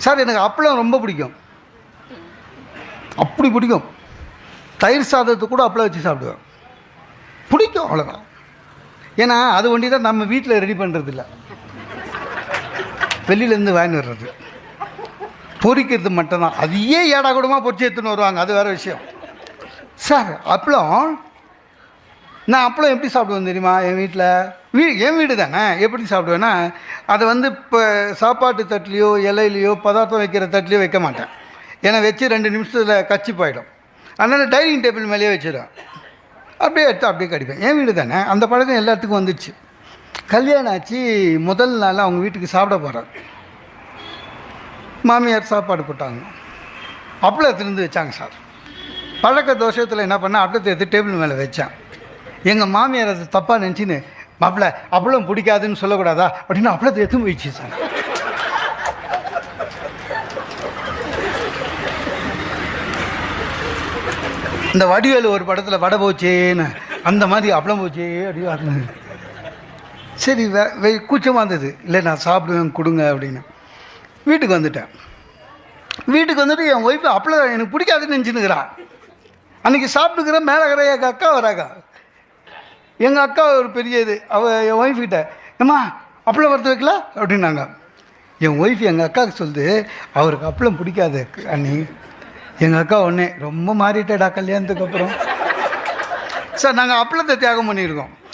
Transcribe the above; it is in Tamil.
சார் எனக்கு அப்பளம் ரொம்ப பிடிக்கும், அப்படி பிடிக்கும். தயிர் சாதத்தை கூட அப்பளம் வச்சு சாப்பிடுவேன், பிடிக்கும், அவ்வளோதான். ஏன்னா அது ஒண்டி தான் நம்ம வீட்டில் ரெடி பண்ணுறதில்ல, வெளியிலேருந்து வாங்கி வர்றது, பொரிக்கிறது மட்டும்தான். அதையே ஏடா கூடமாக பொரிச்சு எடுத்துன்னு வருவாங்க, அது வேறு விஷயம். சார் அப்பளம், நான் அப்பளம் எப்படி சாப்பிடுவேன் தெரியுமா? என் வீட்டில் என் வீடு தானே, எப்படி சாப்பிடுவேன்னா அதை வந்து இப்போ சாப்பாட்டு தட்டுலேயோ இலையிலையோ பதார்த்தம் வைக்கிற தட்டுலையோ வைக்க மாட்டேன். ஏன்னா வச்சு 2 நிமிஷத்தில் கச்சி போயிடும். அதனால் டைனிங் டேபிள் மேலேயே வச்சிடுவேன். அப்படியே எடுத்து அப்படியே கடிப்பேன். என் வீடு தானே, அந்த பழக்கம் எல்லாத்துக்கும் வந்துடுச்சு. கல்யாணம் ஆச்சு, முதல் நாள் அவங்க வீட்டுக்கு சாப்பிட போகிறேன். மாமியார் சாப்பாடு போட்டாங்க, அப்பளத்தை இருந்து வச்சாங்க. சார் பழக்க தோஷத்தில் என்ன பண்ணேன், அப்பளத்தை எடுத்து டேபிள் மேலே வச்சேன். எங்கள் மாமியார் அதை தப்பாக நினச்சின்னு, மாப்பிள்ளை அப்பளம் பிடிக்காதுன்னு சொல்லக்கூடாதா அப்படின்னு அப்பளத்தை எடுத்து போயிடுச்சு. சார் இந்த வடிவேலு ஒரு படத்தில் வடை போச்சேன்னு அந்த மாதிரி அப்பளம் போச்சே அப்படி. சரி கூச்சமாக இருந்தது, இல்லை நான் சாப்பிடுவேன் கொடுங்க அப்படின்னு. வீட்டுக்கு வந்துட்டேன். வீட்டுக்கு வந்துட்டு என் ஒய்ஃபு அப்பளம் எனக்கு பிடிக்காதுன்னு நினச்சின்னுக்கிறான். அன்றைக்கி சாப்பிட்டுக்கிற மேலே எங்கள் அக்கா வராங்க. எங்கள் அக்கா ஒரு பெரிய இது, என் ஒய்ஃப்கிட்ட ஏம்மா அப்பளம் வறுத்து வைக்கல அப்படின்னாங்க. என் ஒய்ஃப் எங்கள் அக்காவுக்கு சொல்லுது, அவருக்கு அப்பளம் பிடிக்காது அண்ணி. எங்கள் அக்கா ஒன்றே ரொம்ப மாறிட்டேடா கல்யாணத்துக்கு அப்புறம். சார் நாங்கள் அப்பளத்தை தியாகம் பண்ணியிருக்கோம்.